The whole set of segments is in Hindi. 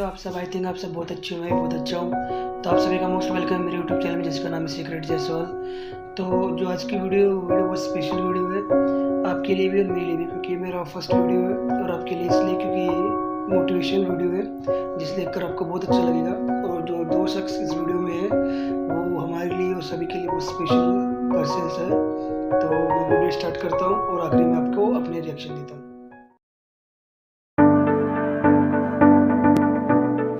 हो आप सब? आई थिंक आप सब बहुत अच्छे हो, मैं बहुत अच्छा हूँ। तो आप सभी का मोस्ट वेलकम मेरे यूट्यूब चैनल में, जिसका नाम है सीक्रेट जयसवाल। तो जो आज की वीडियो बहुत स्पेशल वीडियो है आपके लिए भी और मेरे लिए भी, क्योंकि मेरा फर्स्ट वीडियो है। और आपके लिए इसलिए क्योंकि ये मोटिवेशनल वीडियो है, जिसे देखकर आपको बहुत अच्छा लगेगा। और जो दो शख्स इस वीडियो में है वो हमारे लिए और सभी के लिए बहुत स्पेशल पर्सन्स है। तो मैं वीडियो स्टार्ट करता हूँ और आखिर में आपको अपने रिएक्शन देता हूँ।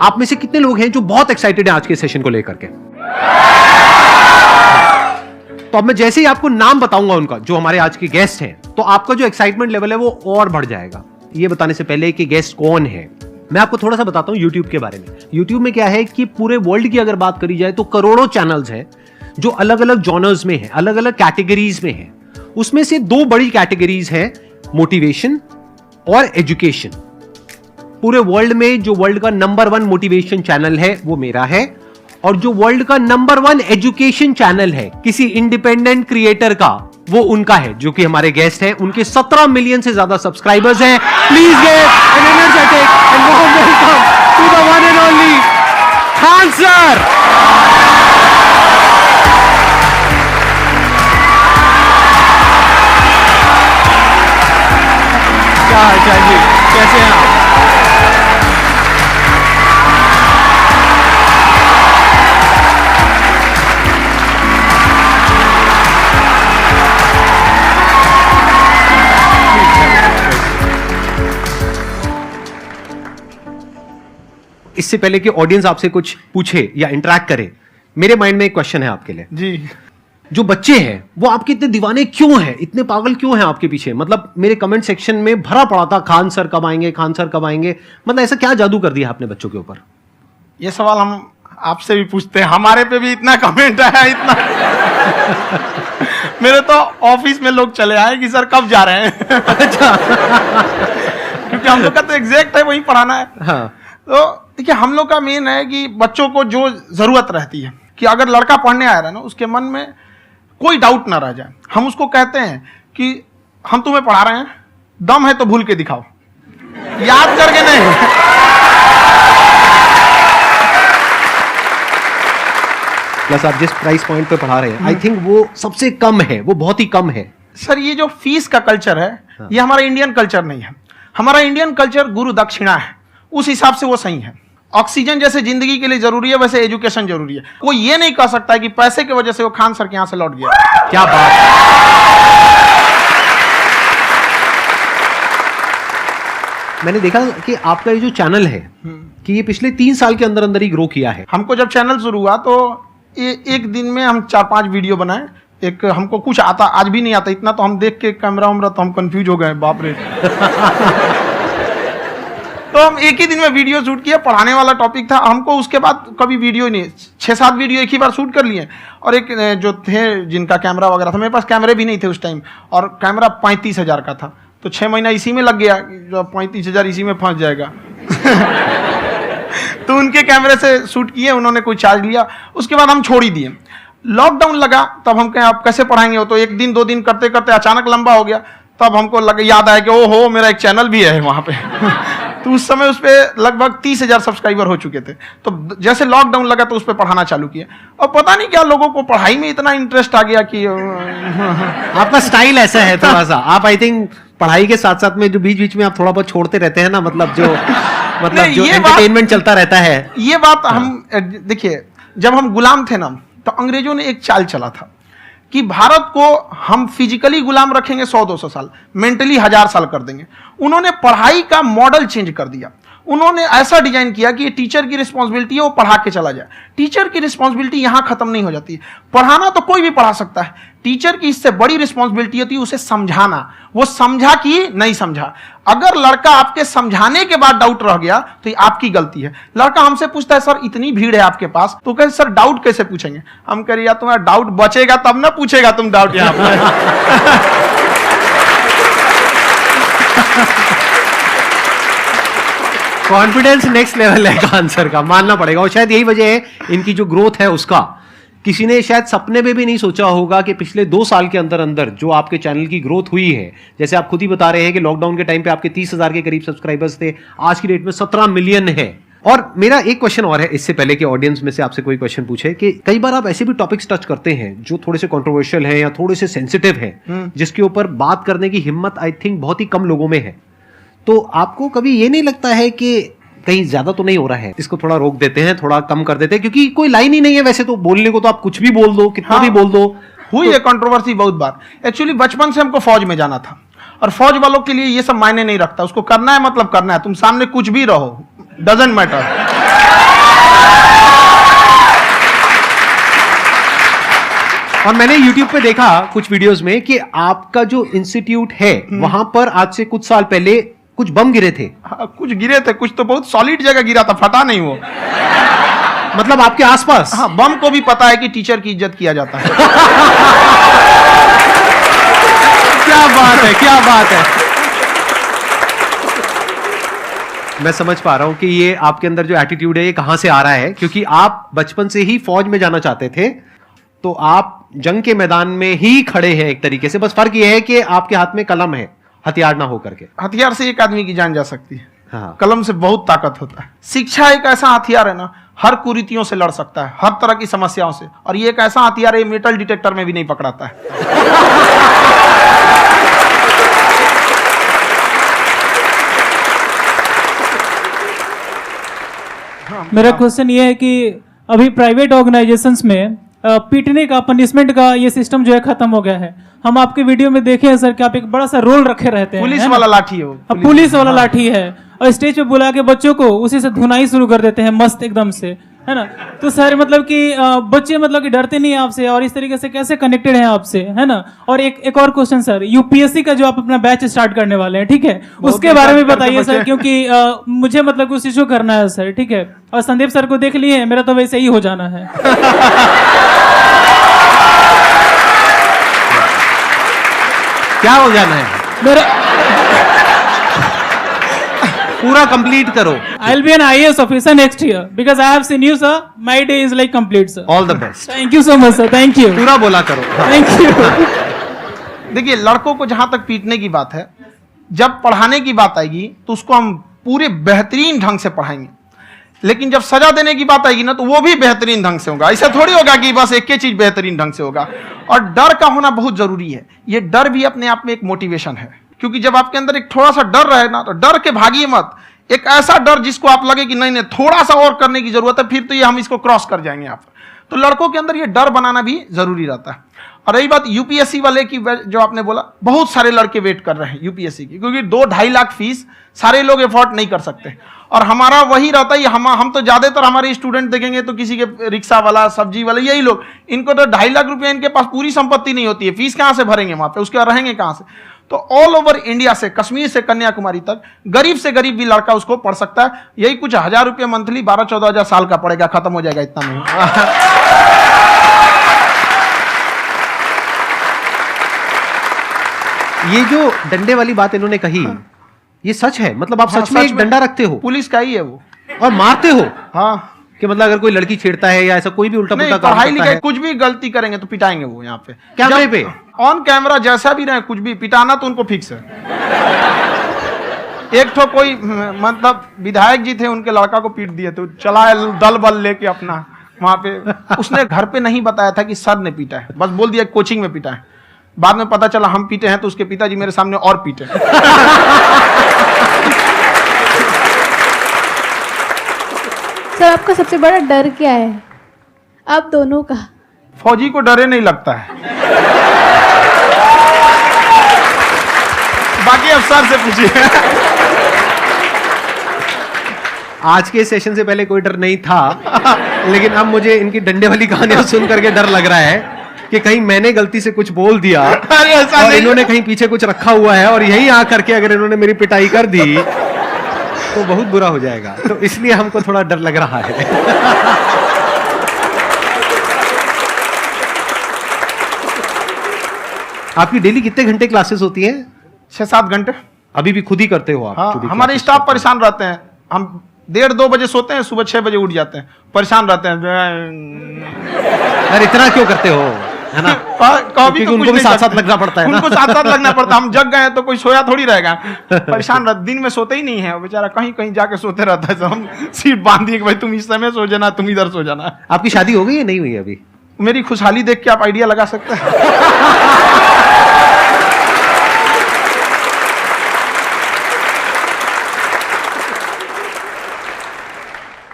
आप में से कितने लोग हैं जो बहुत एक्साइटेड हैं आज के सेशन को लेकर के? तो अब मैं जैसे ही आपको नाम बताऊंगा उनका, जो हमारे आज के गेस्ट हैं, तो आपका जो एक्साइटमेंट लेवल है वो और बढ़ जाएगा। ये बताने से पहले कि गेस्ट कौन है, मैं आपको थोड़ा सा बताता हूं यूट्यूब के बारे में। यूट्यूब में क्या है कि पूरे वर्ल्ड की अगर बात करी जाए तो करोड़ों चैनल्स हैं जो अलग अलग जॉनर्स में हैं, अलग अलग कैटेगरीज में हैं। उसमें से दो बड़ी कैटेगरीज हैं, मोटिवेशन और एजुकेशन। पूरे वर्ल्ड में जो वर्ल्ड का नंबर 1 मोटिवेशन चैनल है वो मेरा है, और जो वर्ल्ड का नंबर 1 एजुकेशन चैनल है किसी इंडिपेंडेंट क्रिएटर का, वो उनका है, जो कि हमारे गेस्ट हैं। उनके 17 मिलियन से ज्यादा सब्सक्राइबर्स हैं। Please give an energetic and warm welcome to the one and only Khan sir. क्या हाल चाल जी, कैसे हैं आप? इससे पहले कि ऑडियंस आपसे कुछ पूछे या इंटरेक्ट करे, मेरे माइंड में एक क्वेश्चन है आपके लिए जी। जो बच्चे हैं वो आपके इतने दीवाने क्यों हैं, इतने पागल क्यों हैं आपके पीछे? मतलब मेरे कमेंट सेक्शन में भरा पड़ा था, खान सर कब आएंगे, खान सर कब आएंगे। मतलब ऐसा क्या जादू कर दिया आपने बच्चों के ऊपर? ये सवाल हम आपसे भी पूछते हैं, हमारे पे भी इतना कमेंट आया, इतना मेरे तो ऑफिस में लोग चले आए कि सर कब जा रहे हैं। अच्छा। क्योंकि हम लोग का तो एग्जैक्ट है, वही पढ़ाना है। हाँ। तो देखिए, हम लोग का मेन है कि बच्चों को जो जरूरत रहती है कि अगर लड़का पढ़ने आ रहा है ना, उसके मन में कोई डाउट ना रह जाए। हम उसको कहते हैं कि हम तुम्हें पढ़ा रहे हैं, दम है तो भूल के दिखाओ, याद करके नहीं। प्लस आप जिस प्राइस पॉइंट पे पढ़ा रहे हैं, आई थिंक वो सबसे कम है, वो बहुत ही कम है। सर, ये जो फीस का कल्चर है, ये हमारा इंडियन कल्चर नहीं है। हमारा इंडियन कल्चर गुरु दक्षिणा है, उस हिसाब से वो सही है। ऑक्सीजन जैसे जिंदगी के लिए जरूरी है, वैसे एजुकेशन जरूरी है। कोई ये नहीं कह सकता है कि पैसे की वजह से वो खान सर के यहां से लौट गया। क्या बात है। मैंने देखा कि आपका ये जो चैनल है कि ये पिछले 3 साल के अंदर अंदर ही ग्रो किया है। हमको जब चैनल शुरू हुआ तो एक दिन में हम 4-5 वीडियो बनाए। एक हमको कुछ आता, आज भी नहीं आता इतना, तो हम देख के कैमरा उमरा तो हम कंफ्यूज हो गए, बाप रे। तो हम एक ही दिन में वीडियो शूट किया, पढ़ाने वाला टॉपिक था हमको। उसके बाद कभी वीडियो नहीं, 6-7 वीडियो एक ही बार शूट कर लिए। और एक जो थे जिनका कैमरा वगैरह था, मेरे पास कैमरे भी नहीं थे उस टाइम, और कैमरा 35,000 का था। तो 6 महीना इसी में लग गया, जो 35,000 इसी में फंस जाएगा। तो उनके कैमरे से शूट किए, उन्होंने कोई चार्ज लिया, उसके बाद हम छोड़ ही दिए। लॉकडाउन लगा, तब हम कहें आप कैसे पढ़ाएंगे, हो तो 1 दिन 2 दिन करते करते अचानक लंबा हो गया। तब हमको याद आया कि ओहो, मेरा एक चैनल भी है वहां पे। तो उस समय उस पर लगभग 30,000 सब्सक्राइबर हो चुके थे। तो जैसे लॉकडाउन लगा तो उस पर पढ़ाना चालू किया, और पता नहीं क्या लोगों को पढ़ाई में इतना इंटरेस्ट आ गया कि आपका स्टाइल ऐसा है थोड़ा सा। आप आई थिंक पढ़ाई के साथ साथ में जो बीच बीच में आप थोड़ा बहुत छोड़ते रहते हैं ना, मतलब जो एंटरटेनमेंट चलता रहता है। ये बात हम देखिए, जब हम गुलाम थे ना, तो अंग्रेजों ने एक चाल चला था कि भारत को हम फिजिकली गुलाम रखेंगे 100-200 साल, मेंटली 1000 साल कर देंगे। उन्होंने पढ़ाई का मॉडल चेंज कर दिया। उन्होंने ऐसा डिजाइन किया कि टीचर की रिस्पॉन्सिबिलिटी है वो पढ़ा के चला जाए। टीचर की रिस्पॉन्सिबिलिटी यहां खत्म नहीं हो जाती। पढ़ाना तो कोई भी पढ़ा सकता है, टीचर की इससे बड़ी रिस्पॉन्सिबिलिटी होती है उसे समझाना। वो समझा कि नहीं समझा। अगर लड़का आपके समझाने के बाद डाउट रह गया तो ये आपकी गलती है। लड़का हमसे पूछता है, सर इतनी भीड़ है आपके पास, तो कहते सर डाउट कैसे पूछेंगे? हम कह रहे यार तुम्हारा डाउट बचेगा तब ना पूछेगा तुम डाउट यहां पर। कॉन्फिडेंस नेक्स्ट लेवल है खान सर का, मानना पड़ेगा। और शायद यही वजह है इनकी जो ग्रोथ है उसका। किसी ने शायद सपने में भी नहीं सोचा होगा कि पिछले 2 साल के अंदर अंदर जो आपके चैनल की ग्रोथ हुई है, जैसे आप खुद ही बता रहे हैं कि लॉकडाउन के टाइम पे आपके 30,000 के करीब सब्सक्राइबर्स थे, आज की डेट में 17 मिलियन है। और मेरा एक क्वेश्चन और है, इससे पहले कि ऑडियंस में से आपसे कोई क्वेश्चन पूछे, कि कई बार आप ऐसे भी टॉपिक्स टच करते हैं जो थोड़े से कंट्रोवर्शियल हैं या थोड़े से सेंसिटिव हैं, जिसके ऊपर बात करने की हिम्मत आई थिंक बहुत ही कम लोगों में है। तो आपको कभी ये नहीं लगता है कि कहीं ज्यादा तो नहीं हो रहा है, इसको थोड़ा रोक देते हैं, थोड़ा कम कर देते हैं, क्योंकि कोई लाइन ही नहीं है वैसे तो बोलने को, तो आप कुछ भी बोल दो, कितना भी बोल दो। हुई है कंट्रोवर्सी बहुत बार। एक्चुअली बचपन से हमको फौज में जाना था, और फौज वालों के लिए ये सब मायने नहीं रखता, उसको करना है मतलब करना है, तुम सामने कुछ भी रहो, डजंट मैटर। और मैंने YouTube पे देखा कुछ वीडियोस में कि आपका जो इंस्टीट्यूट है वहां पर आज से कुछ साल पहले कुछ बम गिरे थे। हाँ, कुछ गिरे थे, कुछ तो बहुत सॉलिड जगह गिरा था, फटा नहीं वो। मतलब आपके आसपास? हाँ, बम को भी पता है कि टीचर की इज्जत किया जाता है। क्या बात है, क्या बात है। मैं समझ पा रहा हूं कि ये आपके अंदर जो एटीट्यूड है ये कहां से आ रहा है, क्योंकि आप बचपन से ही फौज में जाना चाहते थे, तो आप जंग के मैदान में ही खड़े हैं एक तरीके से। बस फर्क ये है कि आपके हाथ में कलम है, हथियार ना हो करके। हथियार से एक आदमी की जान जा सकती है, हाँ। कलम से बहुत ताकत होता है। शिक्षा एक ऐसा हथियार है ना, हर कुरीतियों से लड़ सकता है, हर तरह की समस्याओं से। और ये एक ऐसा हथियार है, मेटल डिटेक्टर में भी नहीं पकड़ाता है। मेरा क्वेश्चन ये है कि अभी प्राइवेट ऑर्गेनाइजेशंस में पीटने का, पनिशमेंट का ये सिस्टम जो है खत्म हो गया है। हम आपके वीडियो में देखे हैं सर कि आप एक बड़ा सा रोल रखे रहते हैं, पुलिस वाला लाठी है वो, पुलिस वाला लाठी है, और स्टेज पे बुला के बच्चों को उसी से धुनाई शुरू कर देते हैं मस्त एकदम से, है ना। तो सर मतलब कि बच्चे मतलब कि डरते नहीं हैं आपसे, और इस तरीके से कैसे कनेक्टेड हैं आपसे, है ना। और एक और क्वेश्चन सर, यूपीएससी का जो आप अपना बैच स्टार्ट करने वाले हैं, ठीक है, उसके बारे में बताइए सर, क्योंकि मुझे मतलब कुछ इशू करना है सर, ठीक है। और संदीप सर को देख लिए, मेरा तो वैसे ही हो जाना है। क्या हो जाना है? मेरा पूरा कंप्लीट करो। I'll be an IAS officer next year because I have seen you, sir. My day is like complete, sir. All the best. Thank you so much, sir. Thank you. पूरा बोला करो। Thank you. देखिए, लड़कों को जहां तक पीटने की बात है, जब पढ़ाने की बात आएगी तो उसको हम पूरे बेहतरीन ढंग से पढ़ाएंगे, लेकिन जब सजा देने की बात आएगी ना, तो वो भी बेहतरीन ढंग से होगा। ऐसा थोड़ी होगा कि बस एक ही चीज बेहतरीन ढंग से होगा। और डर का होना बहुत जरूरी है। ये डर भी अपने आप में एक मोटिवेशन है, क्योंकि जब आपके अंदर एक थोड़ा सा डर रहे ना, तो डर के भागिए मत। एक ऐसा डर जिसको आप लगे कि नहीं नहीं थोड़ा सा और करने की जरूरत है, फिर तो ये हम इसको क्रॉस कर जाएंगे यहाँ पर। तो लड़कों के अंदर ये डर बनाना भी जरूरी रहता है। और रही बात यूपीएससी वाले की, जो आपने बोला, बहुत सारे लड़के वेट कर रहे हैं यूपीएससी की, क्योंकि 2-2.5 लाख फीस सारे लोग एफोर्ड नहीं कर सकते। और हमारा वही रहता है, हम तो ज्यादातर हमारे स्टूडेंट देखेंगे तो किसी के रिक्शा वाला, सब्जी वाला, यही लोग, इनको तो 2.5 लाख रुपया, इनके पास पूरी संपत्ति नहीं होती है, फीस कहां से भरेंगे वहां पे, उसके बाद रहेंगे कहां से। तो ऑल ओवर इंडिया से, कश्मीर से कन्याकुमारी तक, गरीब से गरीब भी लड़का उसको पढ़ सकता है। यही कुछ 1000 रुपये मंथली, 12-14 हजार साल का पड़ेगा, खत्म हो जाएगा इतना में। ये जो डंडे वाली बात इन्होंने कही, ये सच है? मतलब आप सच में एक डंडा रखते हो? पुलिस का ही है वो। और मारते हो? हाँ, कि मतलब अगर कोई लड़की छेड़ता है या ऐसा कोई भी उल्टा पुल्टा काम पढ़ाई करता लिखाई है, कुछ भी गलती करेंगे तो पिटाएंगे वो यहाँ पे, कैमरे पे, ऑन कैमरा, जैसा भी रहे, कुछ भी पिटाना तो उनको फिक्स है। एक तो कोई मतलब विधायक जी थे, उनके लड़का को पीट दिए, तो चला दल बल लेके अपना वहां पे। उसने घर पे नहीं बताया था कि सर ने पीटा है, बस बोल दिया कोचिंग में पीटा है। बाद में पता चला हम पीटे हैं, तो उसके पिताजी मेरे सामने और पीटे। सर, आपका सबसे बड़ा डर क्या है, आप दोनों का? फौजी को डरे नहीं लगता है, बाकी अफसर से पूछिए। आज के सेशन से पहले कोई डर नहीं था, लेकिन अब मुझे इनकी डंडे वाली कहानियां सुन करके डर लग रहा है कि कहीं मैंने गलती से कुछ बोल दिया और इन्होंने कहीं पीछे कुछ रखा हुआ है, और यही आ करके अगर इन्होंने मेरी पिटाई कर दी तो बहुत बुरा हो जाएगा। तो इसलिए हमको थोड़ा डर लग रहा है। आपकी डेली कितने घंटे क्लासेस होती हैं? 6-7 घंटे। अभी भी खुद ही करते हो आप? हाँ, हमारे स्टाफ परेशान रहते हैं। हम 1:30-2 बजे सोते हैं, सुबह 6 बजे उठ जाते हैं, परेशान रहते हैं। यार इतना क्यों करते हो? है ना? कभी तो उनको भी साथ साथ लगना पड़ता है ना? उनको साथ साथ लगना पड़ता है। हम जग गए तो कोई सोया थोड़ी रहेगा, परेशान रह, दिन में सोते ही नहीं है वो बेचारा, कहीं कहीं जाके सोते रहता है। तो हम सीट बांध दिए कि भाई तुम इस समय सो जाना, तुम इधर सो जाना। आपकी शादी हो गई या नहीं हुई अभी? मेरी खुशहाली देख के आप आइडिया लगा सकते हैं।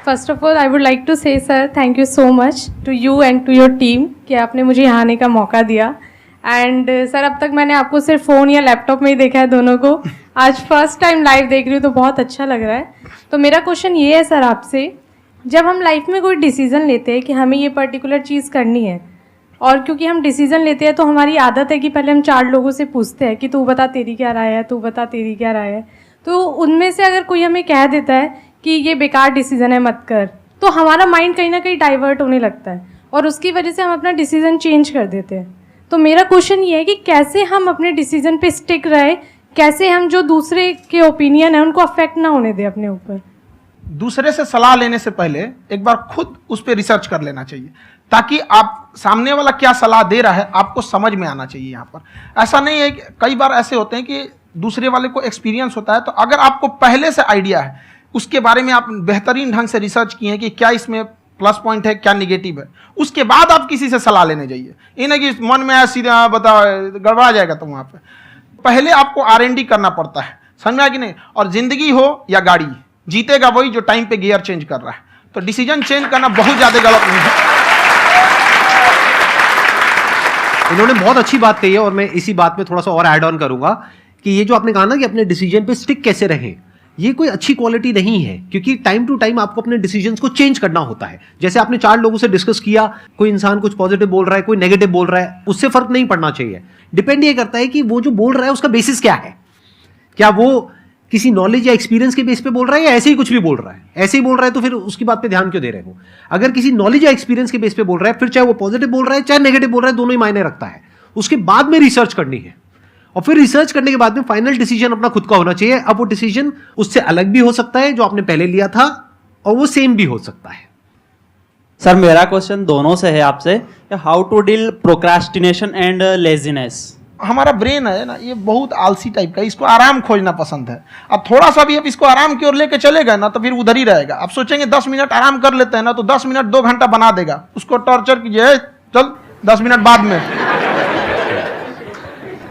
First of all I would like to say sir thank you so much to you and to your team कि आपने मुझे यहाँ आने का मौका दिया। एंड सर अब तक मैंने आपको सिर्फ फ़ोन या लैपटॉप में ही देखा है दोनों को, आज फर्स्ट टाइम लाइव देख रही हूँ तो बहुत अच्छा लग रहा है। तो मेरा क्वेश्चन ये है सर आपसे, जब हम लाइफ में कोई डिसीज़न लेते हैं कि हमें ये पर्टिकुलर चीज़ करनी है, और क्योंकि हम डिसीज़न लेते हैं तो हमारी आदत है कि पहले हम 4 लोगों से पूछते हैं कि तू बता तेरी क्या राय है, तू बता तेरी क्या राय है। तो उनमें से अगर कोई हमें कह देता है कि ये बेकार डिसीजन है मत कर, तो हमारा माइंड कहीं ना कहीं डाइवर्ट होने लगता है और उसकी वजह से हम अपना डिसीजन चेंज कर देते हैं। तो मेरा क्वेश्चन ये है कि कैसे हम अपने डिसीजन पे स्टिक रहे, कैसे हम जो दूसरे के ओपिनियन है उनको अफेक्ट ना होने दें अपने ऊपर। दूसरे से सलाह लेने से पहले एक बार खुद उस पर रिसर्च कर लेना चाहिए, ताकि आप सामने वाला क्या सलाह दे रहा है आपको समझ में आना चाहिए। यहाँ पर ऐसा नहीं है कि कई बार ऐसे होते हैं कि दूसरे वाले को एक्सपीरियंस होता है, तो अगर आपको पहले से आइडिया है, उसके बारे में आप बेहतरीन ढंग से रिसर्च किए हैं कि क्या इसमें प्लस पॉइंट है क्या निगेटिव है, उसके बाद आप किसी से सलाह लेने जाइए। ये नहीं कि मन में आया सीधा बता गड़बड़ा जाएगा। तो वहाँ पे पहले आपको R&D करना पड़ता है, समझ में आया कि नहीं? और जिंदगी हो या गाड़ी, जीतेगा वही जो टाइम पे गियर चेंज कर रहा है। तो डिसीजन चेंज करना बहुत ज़्यादा गलत नहीं है। इन्होंने बहुत अच्छी बात कही है और मैं इसी बात में थोड़ा सा और ऐड ऑन करूंगा कि ये जो आपने कहा ना कि अपने डिसीजन पे स्टिक कैसे रहें, ये कोई अच्छी क्वालिटी नहीं है, क्योंकि टाइम टू टाइम आपको अपने डिसीजंस को चेंज करना होता है। जैसे आपने 4 लोगों से डिस्कस किया, कोई इंसान कुछ पॉजिटिव बोल रहा है, कोई नेगेटिव बोल रहा है, उससे फर्क नहीं पड़ना चाहिए। डिपेंड ये करता है कि वो जो बोल रहा है उसका बेसिस क्या है, क्या वो किसी नॉलेज या एक्सपीरियंस के बेस पे बोल रहा है या ऐसे ही कुछ भी बोल रहा है। ऐसे ही बोल रहा है तो फिर उसकी बात पे ध्यान क्यों दे रहे हो? अगर किसी नॉलेज या एक्सपीरियंस के बेस पे बोल रहा है, फिर चाहे वो पॉजिटिव बोल रहा है चाहे नेगेटिव बोल रहा है, दोनों ही मायने रखता है। उसके बाद में रिसर्च करनी है और फिर रिसर्च करने के बाद में फाइनल डिसीजन अपना खुद का होना चाहिए। अब वो डिसीजन उससे अलग भी हो सकता है जो आपने पहले लिया था, और वो सेम भी हो सकता है। सर मेरा क्वेश्चन दोनों से है आपसे, how to deal procrastination and laziness. हमारा ब्रेन है ना, ये बहुत आलसी टाइप का, इसको आराम खोजना पसंद है। अब थोड़ा सा भी अब इसको आराम की ओर लेके चले गए ना तो फिर उधर ही रहेगा। आप सोचेंगे 10 मिनट आराम कर लेते हैं ना, तो 10 मिनट 2 घंटा बना देगा। उसको टॉर्चर कीजिए, चल 10 मिनट बाद में,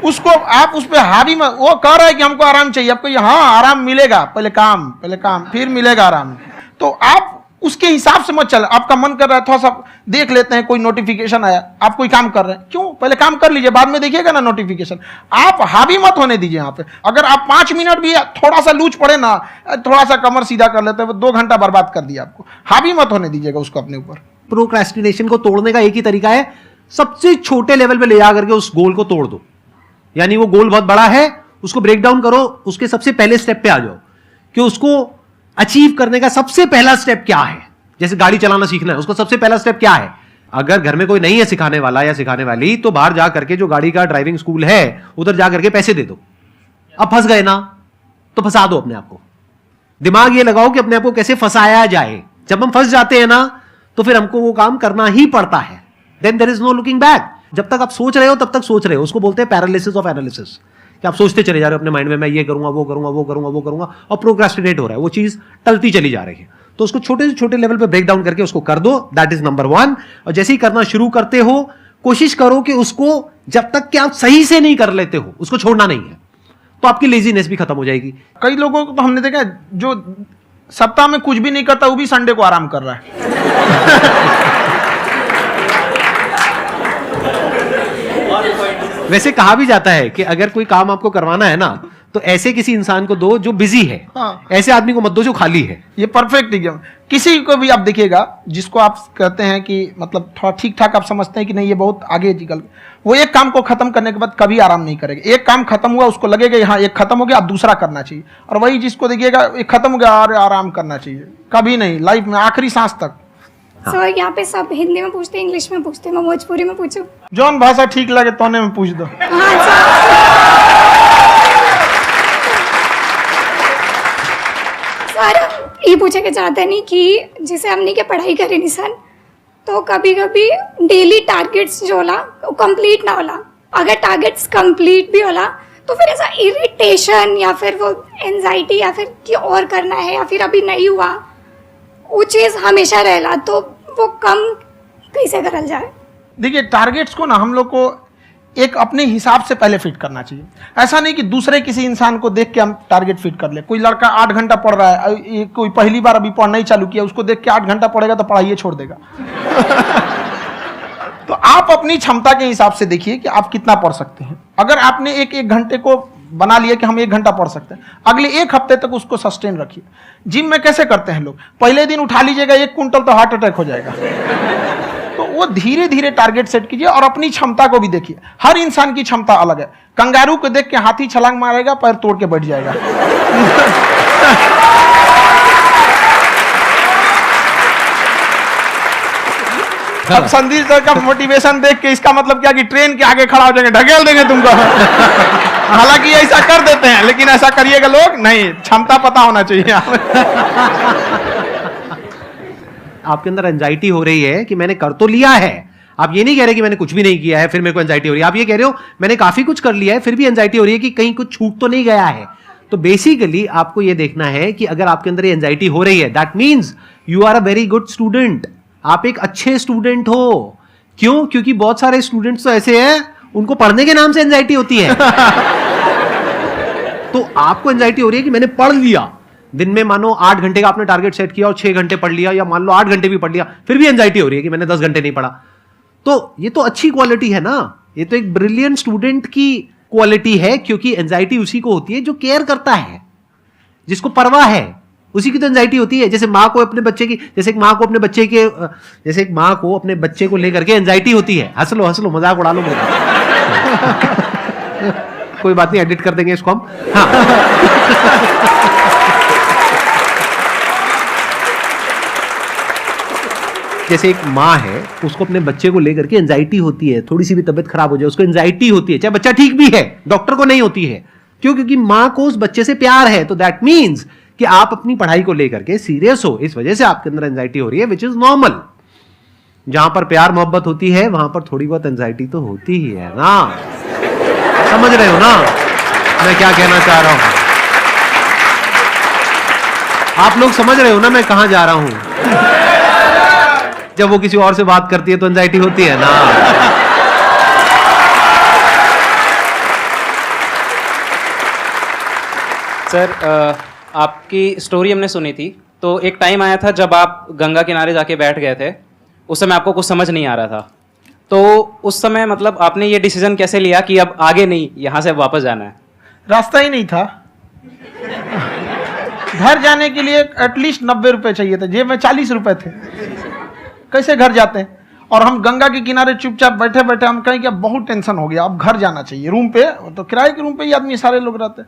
उसको आप उस पर हावी में, वो कह रहा है कि हमको आराम चाहिए, आपको हाँ आराम मिलेगा, पहले काम फिर मिलेगा आराम। तो आप उसके हिसाब से मत चले। आपका मन कर रहा है थोड़ा सा देख लेते हैं, कोई नोटिफिकेशन आया, आप कोई काम कर रहे हैं, क्यों पहले काम कर लीजिए, बाद में देखिएगा ना नोटिफिकेशन। आप हावी मत होने दीजिए यहाँ पे। अगर आप 5 मिनट भी थोड़ा सा लूज पड़े ना, थोड़ा सा कमर सीधा कर लेते हैं, 2 घंटा बर्बाद कर दिया आपको। हावी मत होने दीजिएगा उसको अपने ऊपर। प्रोक्रेस्टिनेशन को तोड़ने का एक ही तरीका है, सबसे छोटे लेवल पे ले जाकर के उस गोल को तोड़ दो। यानी वो गोल बहुत बड़ा है, उसको ब्रेक डाउन करो, उसके सबसे पहले स्टेप पे आ जाओ कि उसको अचीव करने का सबसे पहला स्टेप क्या है। जैसे गाड़ी चलाना सीखना है, उसका सबसे पहला स्टेप क्या है? अगर घर में कोई नहीं है सिखाने वाला या सिखाने वाली, तो बाहर जा करके जो गाड़ी का ड्राइविंग स्कूल है उधर जा करके पैसे दे दो। अब फंस गए ना तो फंसा दो अपने आप को। दिमाग ये लगाओ कि अपने आप को कैसे फंसाया जाए। जब हम फंस जाते हैं ना तो फिर हमको वो काम करना ही पड़ता है। Then there is no looking back. जब तक आप सोच रहे हो तब तक सोच रहे हो, उसको बोलते हैं पैरालिसिस ऑफ एनालिसिस, कि आप सोचते चले जा रहे हो अपने माइंड में, मैं ये करूंगा वो करूंगा वो करूंगा वो करूंगा, और प्रोक्रेस्टिनेट हो रहा है, वो चीज टलती चली जा रही है। तो उसको छोटे से छोटे लेवल पे ब्रेक डाउन करके उसको कर दो, दैट इज नंबर 1। और जैसे ही करना शुरू करते हो, कोशिश करो कि उसको जब तक कि आप सही से नहीं कर लेते हो उसको छोड़ना नहीं है, तो आपकी लेजीनेस भी खत्म हो जाएगी। कई लोगों को तो हमने देखा जो सप्ताह में कुछ भी नहीं करता, वो भी संडे को आराम कर रहा है। वैसे कहा भी जाता है कि अगर कोई काम आपको करवाना है ना, तो ऐसे किसी इंसान को दो जो बिजी है। हाँ। ऐसे आदमी को मत दो जो खाली है। ये परफेक्ट एग्जाम। किसी को भी आप देखिएगा जिसको आप कहते हैं कि मतलब थोड़ा ठीक ठाक आप समझते हैं कि नहीं ये बहुत आगे निकल, वो एक काम को खत्म करने के बाद कभी आराम नहीं करेगा। एक काम खत्म हुआ उसको लगेगा हाँ एक खत्म हो गया, अब दूसरा करना चाहिए। और वही जिसको देखिएगा एक खत्म हो गया और आराम करना चाहिए, कभी नहीं, लाइफ में आखिरी सांस तक। सर यहाँ पे सब हिंदी में पूछते हैं, इंग्लिश में पूछते हैं, मैं भोजपुरी में पूछूं? जौन भाषा ठीक लगे तोने में पूछ दो। हाँ सर। सर ये पूछे के चाहते नहीं कि जैसे हमने के पढ़ाई करी नहीं सर, तो कभी कभी डेली टारगेट्स जो होला वो कंप्लीट ना होला, अगर टारगेट्स कंप्लीट भी होला तो फिर ऐसा इरिटेशन या फिर वो एंजाइटी या फिर कि और करना है या फिर अभी नहीं हुआ, वो चीज़ हमेशा रहेला, तो वो कम कैसे करल जाए? देखिए, टारगेट्स को ना हम लोग को एक अपने हिसाब से पहले फिट करना चाहिए। ऐसा नहीं कि दूसरे किसी इंसान को देख के हम टारगेट फिट कर ले। कोई लड़का 8 घंटा पढ़ रहा है, कोई पहली बार अभी पढ़ना ही चालू किया, उसको देख के 8 घंटा पढ़ेगा तो पढ़ाई छोड़ देगा। तो आप अपनी क्षमता के हिसाब से देखिए कि आप कितना पढ़ सकते हैं। अगर आपने एक घंटे को बना लिया कि हम 1 घंटा पढ़ सकते हैं, अगले 1 हफ्ते तक उसको सस्टेन रखिए। जिम में कैसे करते हैं लोग, पहले दिन उठा लीजिएगा 1 क्विंटल तो हार्ट अटैक हो जाएगा। तो वो धीरे धीरे टारगेट सेट कीजिए और अपनी क्षमता को भी देखिए। हर इंसान की क्षमता अलग है। कंगारू को देख के हाथी छलांग मारेगा, पैर तोड़ के बैठ जाएगा। अब संदीप सर का मोटिवेशन देख के इसका मतलब क्या कि ट्रेन के आगे खड़ा हो जाएंगे, ढकेल देंगे तुमको। हालांकि ऐसा कर देते हैं, लेकिन ऐसा करिएगा लोग नहीं, क्षमता पता होना चाहिए। आपके अंदर एंजाइटी हो रही है कि मैंने कर तो लिया है। आप ये नहीं कह रहे कि मैंने कुछ भी नहीं किया है फिर मेरे को एंजाइटी हो रही है। आप ये कह रहे हो मैंने काफी कुछ कर लिया है फिर भी एंजाइटी हो रही है कि कहीं कुछ छूट तो नहीं गया है। तो बेसिकली आपको ये देखना है कि अगर आपके अंदर ये एंजाइटी हो रही है, that means you are a very good student. आप एक अच्छे स्टूडेंट हो। क्यों? क्योंकि बहुत सारे स्टूडेंट्स तो ऐसे हैं उनको पढ़ने के नाम से एंजाइटी होती है। तो आपको एंजाइटी हो रही है कि मैंने पढ़ लिया, दिन में मानो 8 घंटे का आपने टारगेट सेट किया और 6 घंटे पढ़ लिया, या मान लो 8 घंटे भी पढ़ लिया, फिर भी एंजाइटी हो रही है कि मैंने 10 घंटे नहीं पढ़ा। तो ये तो अच्छी क्वालिटी है ना, ये तो एक ब्रिलियंट स्टूडेंट की क्वालिटी है। क्योंकि एंजाइटी उसी को होती है जो केयर करता है, जिसको परवाह है, उसी की तो एंजाइटी होती है। जैसे माँ को अपने बच्चे की, जैसे एक माँ को अपने बच्चे के, जैसे एक माँ को अपने बच्चे को लेकर के एंजाइटी होती है। हंस लो मजाक उड़ा लो मेरा। कोई बात नहीं, एडिट कर देंगे इसको हम। हाँ। जैसे एक माँ है, उसको अपने बच्चे को लेकर के एंजाइटी होती है, थोड़ी सी भी तबीयत खराब हो जाए उसको एंजाइटी होती है, चाहे बच्चा ठीक भी है, डॉक्टर को नहीं होती है। क्यों? क्योंकि माँ को उस बच्चे से प्यार है। तो दैट मीन्स कि आप अपनी पढ़ाई को लेकर के सीरियस हो, इस वजह से आपके अंदर एंजाइटी हो रही है, विच इज नॉर्मल। जहां पर प्यार मोहब्बत होती है वहां पर थोड़ी बहुत एंजाइटी तो होती ही है ना। समझ रहे हो ना मैं क्या कहना चाह रहा हूं? आप लोग समझ रहे हो ना मैं कहां जा रहा हूं? जब वो किसी और से बात करती है तो एंजाइटी होती है ना। सर, आपकी स्टोरी हमने सुनी थी, तो एक टाइम आया था जब आप गंगा किनारे जाके बैठ गए थे। उस समय आपको कुछ समझ नहीं आ रहा था, तो उस समय मतलब आपने ये डिसीजन कैसे लिया कि अब आगे नहीं, यहाँ से वापस जाना है? रास्ता ही नहीं था। घर जाने के लिए एटलीस्ट 90 रुपए चाहिए थे, जेब में 40 रुपए थे। कैसे घर जाते हैं? और हम गंगा के किनारे चुपचाप बैठे बैठे हम कहें कि अब बहुत टेंशन हो गया, अब घर जाना चाहिए। रूम पे, तो किराए के रूम पे ही आदमी सारे लोग रहते।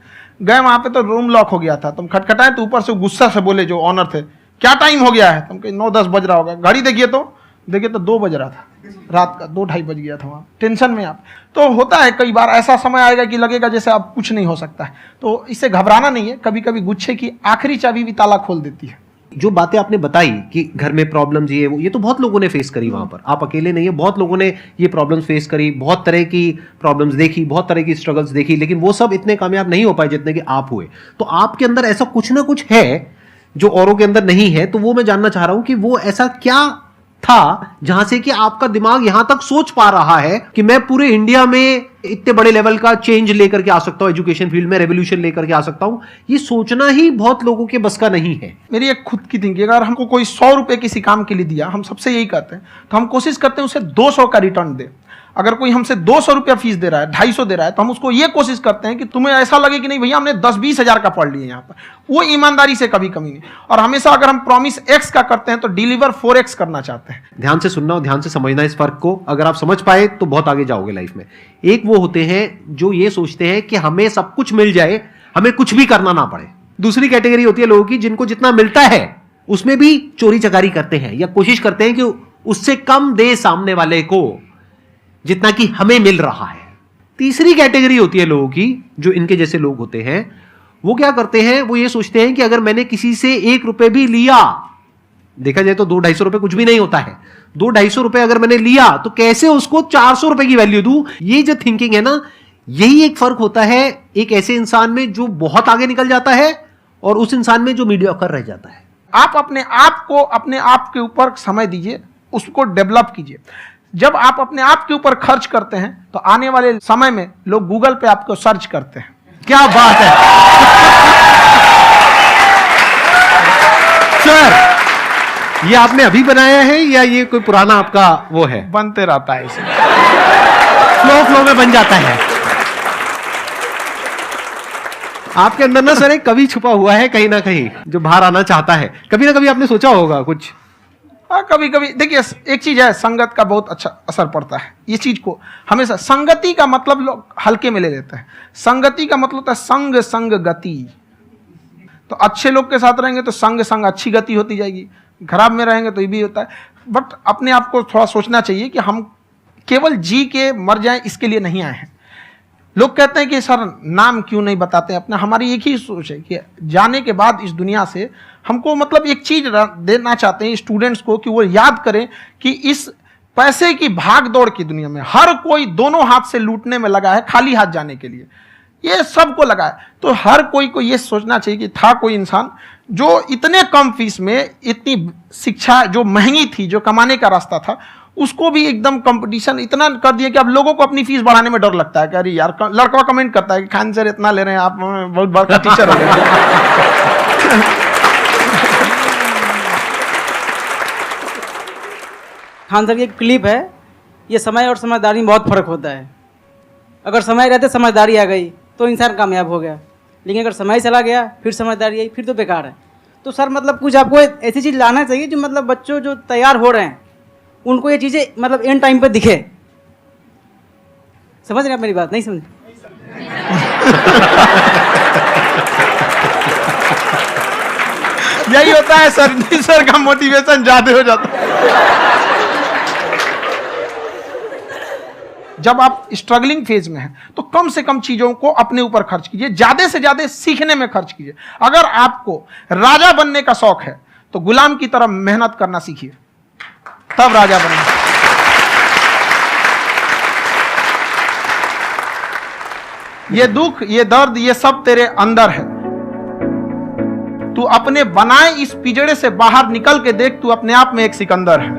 गए वहां पे तो रूम लॉक हो गया था। तुम खटखटाए तो ऊपर से गुस्सा से बोले जो ऑनर थे, क्या टाइम हो गया है? तुम कहे 9-10 बज रहा होगा। घड़ी देखिए तो 2 बज रहा था रात का, 2-2:30 बज गया था। वहाँ टेंशन में आप, तो होता है कई बार ऐसा समय आएगा कि लगेगा जैसे अब कुछ नहीं हो सकता है। तो इससे घबराना नहीं है। कभी कभी गुच्छे की आखिरी चाबी भी ताला खोल देती है। जो बातें आपने बताई कि घर में प्रॉब्लम्स ये तो बहुत लोगों ने फेस करी वहां पर। आप अकेले नहीं है, बहुत लोगों ने ये प्रॉब्लम्स फेस करी, बहुत तरह की प्रॉब्लम्स देखी, बहुत तरह की स्ट्रगल्स देखी, लेकिन वो सब इतने कामयाब नहीं हो पाए जितने कि आप हुए। तो आपके अंदर ऐसा कुछ ना कुछ है जो औरों के अंदर नहीं है। तो वो मैं जानना चाह रहा हूं कि वो ऐसा क्या था जहां से कि आपका दिमाग यहां तक सोच पा रहा है कि मैं पूरे इंडिया में इतने बड़े लेवल का चेंज लेकर के आ सकता हूं, एजुकेशन फील्ड में रेवोल्यूशन लेकर के आ सकता हूं। ये सोचना ही बहुत लोगों के बस का नहीं है। मेरी एक खुद की थिंकिंग, अगर हमको कोई 100 रुपए किसी काम के लिए दिया, हम सबसे यही कहते हैं, तो हम कोशिश करते हैं उसे 200 का रिटर्न दे। अगर कोई हमसे 200 रुपया फीस दे रहा है, 250 दे रहा है, तो हम उसको ये कोशिश करते हैं कि तुम्हें ऐसा लगे कि नहीं भैया हमने 10-20 हज़ार का पढ़ लिया यहाँ पर। वो ईमानदारी से कभी कमी नहीं। और हमेशा अगर हम प्रॉमिस एक्स का करते हैं तो डिलीवर 4x करना चाहते हैं। ध्यान से सुनना और ध्यान से समझना इस फर्क को। अगर आप समझ पाए तो बहुत आगे जाओगे लाइफ में। एक वो होते हैं जो ये सोचते हैं कि हमें सब कुछ मिल जाए, हमें कुछ भी करना ना पड़े। दूसरी कैटेगरी होती है लोगों की जिनको जितना मिलता है उसमें भी चोरी चकारी करते हैं या कोशिश करते हैं कि उससे कम दे सामने वाले को जितना कि हमें मिल रहा है। तीसरी कैटेगरी होती है लोगों की, जो इनके जैसे लोग होते हैं, वो क्या करते हैं, वो ये सोचते हैं कि अगर मैंने किसी से 1 रुपए भी लिया देखा जाए तो 200-250 रुपए कुछ भी नहीं होता है। 200-250 रुपए अगर मैंने लिया तो कैसे उसको 400 रुपए की वैल्यू दूं, ये जो थिंकिंग है ना, यही एक फर्क होता है एक ऐसे इंसान में जो बहुत आगे निकल जाता है और उस इंसान में जो मीडियोकर रह जाता है। आप अपने आप के ऊपर समय दीजिए, उसको डेवलप कीजिए। जब आप अपने आप के ऊपर खर्च करते हैं तो आने वाले समय में लोग गूगल पे आपको सर्च करते हैं। क्या बात है सर, ये आपने अभी बनाया है या ये कोई पुराना आपका वो है? बनते रहता है इसे, फ्लो में बन जाता है। आपके अंदर ना सर एक कवि छुपा हुआ है कहीं ना कहीं जो बाहर आना चाहता है। कभी ना कभी आपने सोचा होगा कुछ? हाँ, कभी कभी देखिए, एक चीज है, संगत का बहुत अच्छा असर पड़ता है। ये चीज को हमेशा, संगति का मतलब लोग हल्के में ले लेते हैं। संगति का मतलब होता है संग संग गति। तो अच्छे लोग के साथ रहेंगे तो संग संग अच्छी गति होती जाएगी, खराब में रहेंगे तो ये भी होता है। बट अपने आप को थोड़ा सोचना चाहिए कि हम केवल जी के मर जाएं इसके लिए नहीं आए हैं। लोग कहते हैं कि सर नाम क्यों नहीं बताते अपना। हमारी एक ही सोच है कि जाने के बाद इस दुनिया से हमको मतलब एक चीज देना चाहते हैं स्टूडेंट्स को, कि वो याद करें कि इस पैसे की भाग दौड़ की दुनिया में हर कोई दोनों हाथ से लूटने में लगा है, खाली हाथ जाने के लिए ये सबको लगा है। तो हर कोई को ये सोचना चाहिए कि था कोई इंसान जो इतने कम फीस में इतनी शिक्षा जो महंगी थी, जो कमाने का रास्ता था, उसको भी एकदम कंपटीशन इतना कर दिया कि अब लोगों को अपनी फीस बढ़ाने में डर लगता है कि अरे यार, लड़का कमेंट करता है कि खान सर इतना ले रहे हैं, आप बहुत बड़ा टीचर हो गए। खान सर की एक क्लिप है, ये समय और समझदारी में बहुत फर्क होता है। अगर समय रहते समझदारी आ गई तो इंसान कामयाब हो गया, लेकिन अगर समय चला गया फिर समझदारी आई फिर तो बेकार है। तो सर मतलब कुछ आपको ऐसी चीज़ लाना चाहिए जो मतलब बच्चों जो तैयार हो रहे हैं उनको ये चीज़ें मतलब एंड टाइम पे दिखे। समझ रहे हैं आप मेरी बात? नहीं समझ? यही होता है सर का मोटिवेशन ज्यादा हो जाता है। जब आप स्ट्रगलिंग फेज में हैं तो कम से कम चीजों को अपने ऊपर खर्च कीजिए, ज्यादा से ज्यादा सीखने में खर्च कीजिए। अगर आपको राजा बनने का शौक है तो गुलाम की तरह मेहनत करना सीखिए, तब राजा बनेंगे। ये दुख, ये दर्द, ये सब तेरे अंदर है। तू अपने बनाए इस पिंजड़े से बाहर निकल के देख, तू अपने आप में एक सिकंदर है।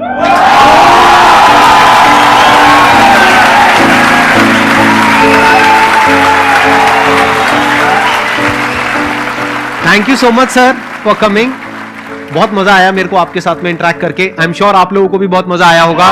Thank you so much sir for coming. बहुत मजा आया मेरे को आपके साथ में इंटरेक्ट करके। आई एम श्योर आप लोगों को भी बहुत मजा आया होगा।